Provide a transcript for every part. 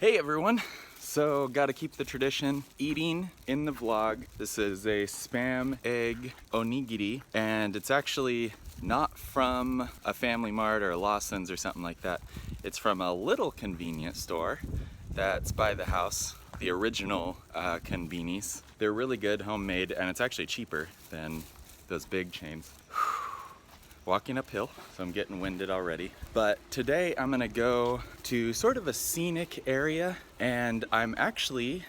Hey everyone! So, gotta keep the tradition, eating in the vlog. This is a spam egg onigiri, and it's actually not from a Family Mart or a Lawsons or something like that. It's from a little convenience store that's by the house, the original convenies. They're really good, homemade, and it's actually cheaper than those big chains. Walking uphill, so I'm getting winded already. But today I'm gonna go to sort of a scenic area, and I'm actually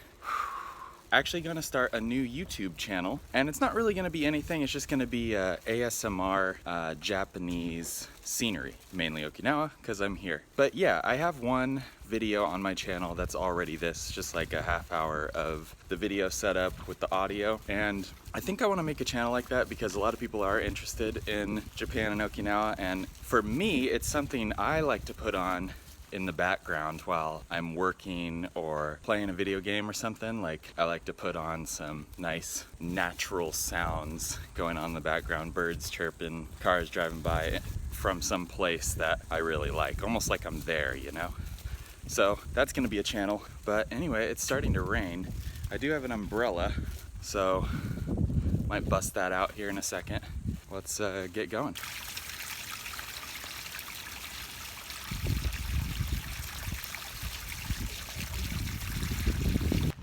gonna start a new YouTube channel. And it's not really gonna be anything, it's just gonna be ASMR Japanese scenery, mainly Okinawa, because I'm here. But yeah, I have one video on my channel that's already this, just like a half hour of the video setup with the audio. And I think I want to make a channel like that because a lot of people are interested in Japan and Okinawa, and for me it's something I like to put on in the background while I'm working or playing a video game or something. Like, I like to put on some nice natural sounds going on in the background, birds chirping, cars driving by from some place that I really like, almost like I'm there, you know? So that's gonna be a channel. But anyway, it's starting to rain. I do have an umbrella, so might bust that out here in a second. Let's get going.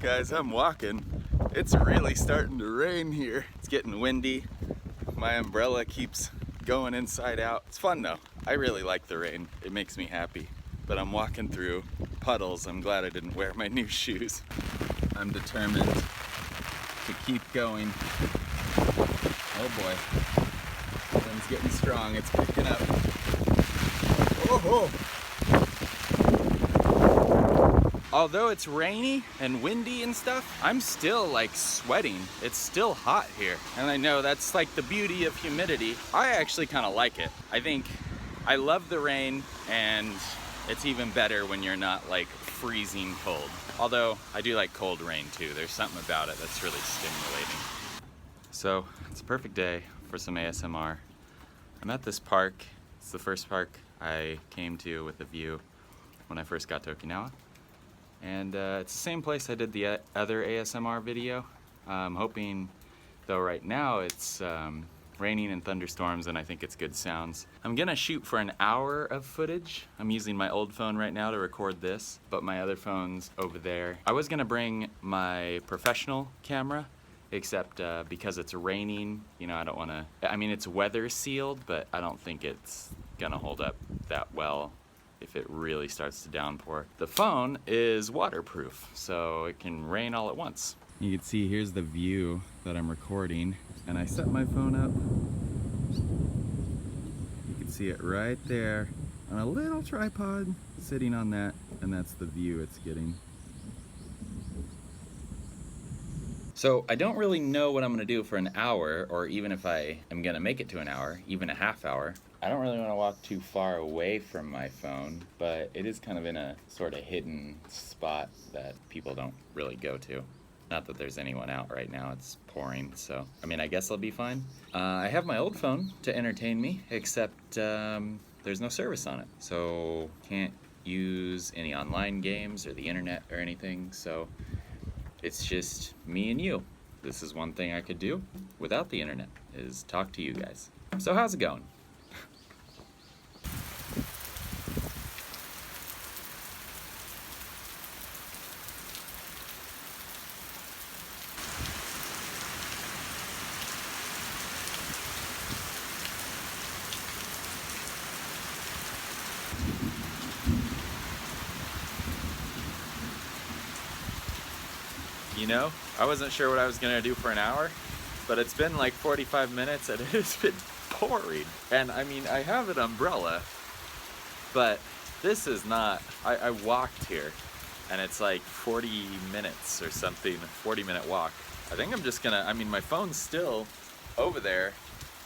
Guys, I'm walking. It's really starting to rain here. It's getting windy. My umbrella keeps going inside out. It's fun though. I really like the rain. It makes me happy. But I'm walking through puddles. I'm glad I didn't wear my new shoes. I'm determined to keep going. Oh boy. Wind's getting strong. It's picking up. Oh! Although it's rainy and windy and stuff, I'm still like sweating. It's still hot here. And I know that's like the beauty of humidity. I actually kind of like it. I think I love the rain, and it's even better when you're not like freezing cold. Although I do like cold rain too. There's something about it that's really stimulating. So it's a perfect day for some ASMR. I'm at this park. It's the first park I came to with a view when I first got to Okinawa. And it's the same place I did the other ASMR video. I'm hoping, though right now it's raining and thunderstorms, and I think it's good sounds. I'm gonna shoot for an hour of footage. I'm using my old phone right now to record this, but my other phone's over there. I was gonna bring my professional camera, except because it's raining, you know, I don't wanna, I mean, it's weather sealed, but I don't think it's gonna hold up that well if it really starts to downpour. The phone is waterproof, so it can rain all at once. You can see here's the view that I'm recording, and I set my phone up. You can see it right there on a little tripod sitting on that, and that's the view it's getting. So I don't really know what I'm gonna do for an hour, or even if I am gonna make it to an hour, even a half hour. I don't really want to walk too far away from my phone, but it is kind of in a sort of hidden spot that people don't really go to. Not that there's anyone out right now, it's pouring, so I mean, I guess I'll be fine. I have my old phone to entertain me, except there's no service on it, so can't use any online games or the internet or anything, so it's just me and you. This is one thing I could do without the internet, is talk to you guys. So how's it going? You know, I wasn't sure what I was gonna do for an hour, but it's been like 45 minutes and it has been pouring. And I mean, I have an umbrella, but this is not, I walked here and it's like 40 minutes or something, 40-minute walk. I think I'm just gonna, I mean, my phone's still over there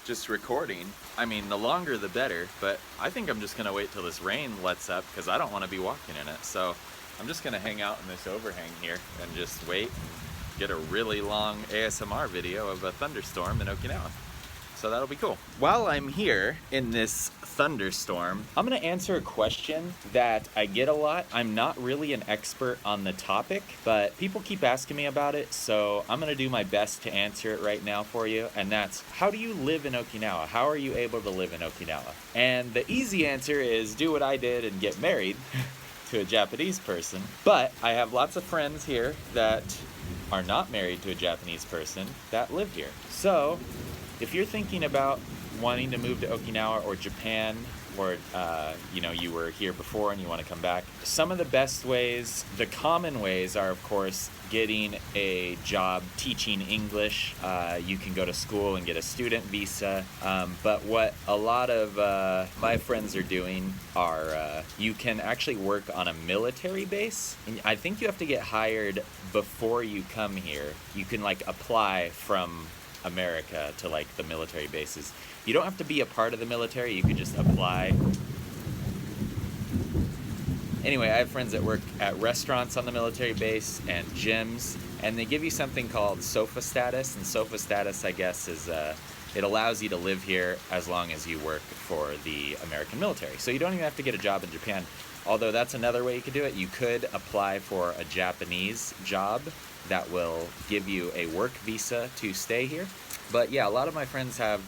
just recording. I mean, the longer the better, but I think I'm just gonna wait till this rain lets up because I don't wanna be walking in it. So I'm just gonna hang out in this overhang here and just wait and get a really long ASMR video of a thunderstorm in Okinawa. So that'll be cool. While I'm here in this thunderstorm, I'm gonna answer a question that I get a lot. I'm not really an expert on the topic, but people keep asking me about it, so I'm gonna do my best to answer it right now for you, and that's, how do you live in Okinawa? How are you able to live in Okinawa? And the easy answer is do what I did and get married to a Japanese person, but I have lots of friends here that are not married to a Japanese person that live here. So if you're thinking about wanting to move to Okinawa or Japan, or you know, you were here before and you want to come back, some of the best ways, the common ways, are of course getting a job teaching English. You can go to school and get a student visa, but what a lot of my friends are doing are you can actually work on a military base, and I think you have to get hired before you come here. You can like apply from America to like the military bases. You don't have to be a part of the military, you could just apply. Anyway, I have friends that work at restaurants on the military base and gyms, and they give you something called SOFA status, and SOFA status, I guess, is it allows you to live here as long as you work for the American military. So you don't even have to get a job in Japan, although that's another way you could do it. You could apply for a Japanese job that will give you a work visa to stay here. But yeah, a lot of my friends have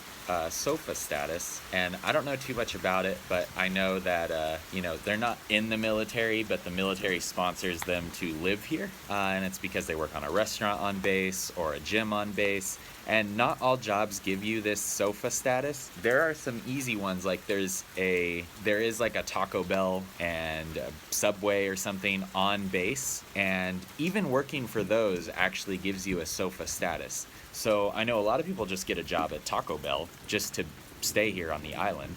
SOFA status, and I don't know too much about it, but I know that you know, they're not in the military, but the military sponsors them to live here, and it's because they work on a restaurant on base or a gym on base. And not all jobs give you this SOFA status. There are some easy ones, like there is like a Taco Bell and a Subway or something on base, and even working for those actually gives you a SOFA status. So I know a lot of people just get a job at Taco Bell just to stay here on the island.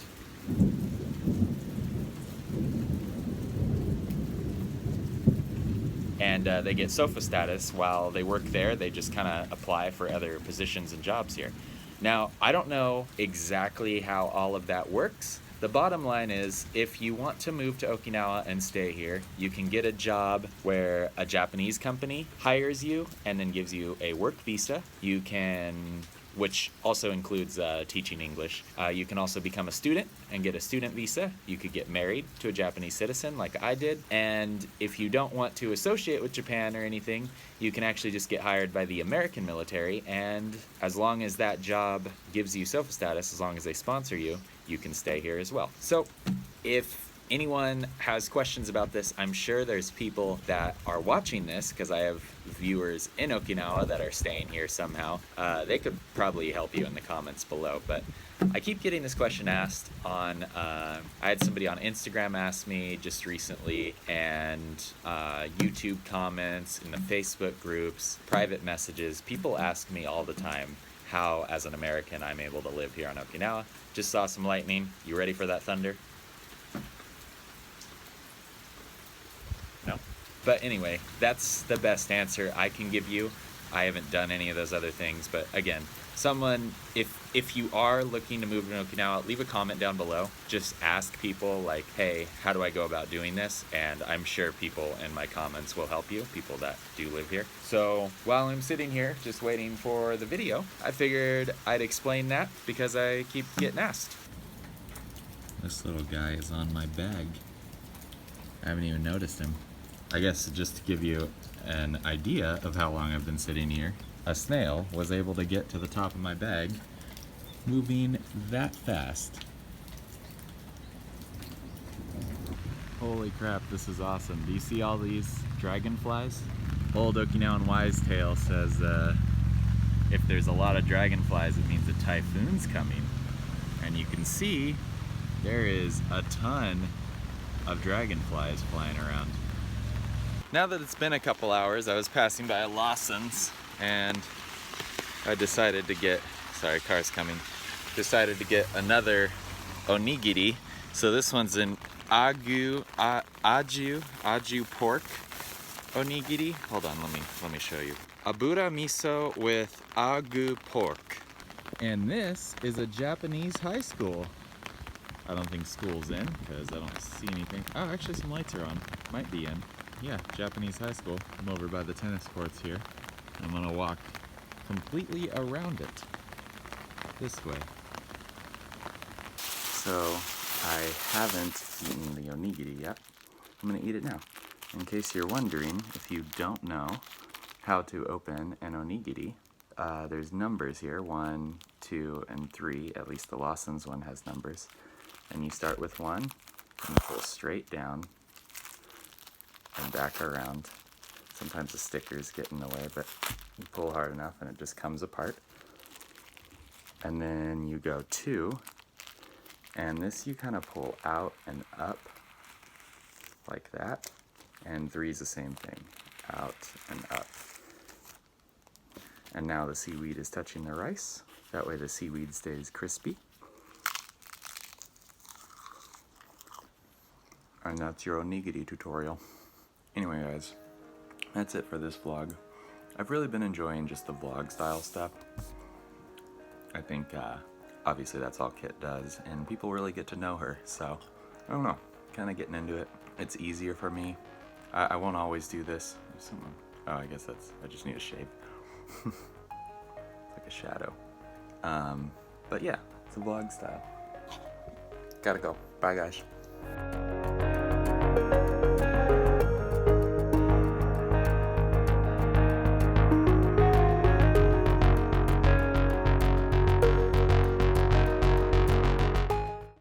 And they get SOFA status while they work there. They just kind of apply for other positions and jobs here. Now, I don't know exactly how all of that works. The bottom line is, if you want to move to Okinawa and stay here, you can get a job where a Japanese company hires you and then gives you a work visa. You can, which also includes teaching English. You can also become a student and get a student visa. You could get married to a Japanese citizen like I did. And if you don't want to associate with Japan or anything, you can actually just get hired by the American military, and as long as that job gives you SOFA status, as long as they sponsor you, you can stay here as well. So if anyone has questions about this, I'm sure there's people that are watching this, because I have viewers in Okinawa that are staying here somehow. They could probably help you in the comments below, but I keep getting this question asked on, I had somebody on Instagram ask me just recently, and YouTube comments, in the Facebook groups, private messages. People ask me all the time how, as an American, I'm able to live here on Okinawa. Just saw some lightning. You ready for that thunder? No. But anyway, that's the best answer I can give you. I haven't done any of those other things, but again, someone, if you are looking to move to Okinawa, leave a comment down below. Just ask people like, hey, how do I go about doing this? And I'm sure people in my comments will help you, people that do live here. So while I'm sitting here just waiting for the video, I figured I'd explain that because I keep getting asked. This little guy is on my bag. I haven't even noticed him. I guess just to give you an idea of how long I've been sitting here, a snail was able to get to the top of my bag moving that fast. Holy crap, this is awesome. Do you see all these dragonflies? Old Okinawan wise tale says if there's a lot of dragonflies, it means a typhoon's coming. And you can see there is a ton of dragonflies flying around. Now that it's been a couple hours, I was passing by a Lawsons and I decided to get, sorry, car's coming, decided to get another onigiri. So this one's an aju pork onigiri. Hold on, let me show you. Abura miso with agu pork. And this is a Japanese high school. I don't think school's in because I don't see anything. Oh, actually some lights are on. Might be in. Yeah, Japanese high school. I'm over by the tennis courts here. I'm gonna walk completely around it this way. So I haven't eaten the onigiri yet. I'm gonna eat it now. In case you're wondering, if you don't know how to open an onigiri, there's numbers here, 1, 2, and 3. At least the Lawsons one has numbers. And you start with 1, and you pull straight down and back around. Sometimes the stickers get in the way, but you pull hard enough and it just comes apart. And then you go 2, and this you kind of pull out and up like that. And 3 is the same thing, out and up. And now the seaweed is touching the rice. That way the seaweed stays crispy. And that's your onigiri tutorial. Anyway guys, that's it for this vlog. I've really been enjoying just the vlog style stuff. I think obviously that's all Kit does, and people really get to know her, so I don't know, kind of getting into it. It's easier for me. I won't always do this. Oh, I guess I just need a shave. It's like a shadow. But yeah, it's a vlog style. Gotta go. Bye guys.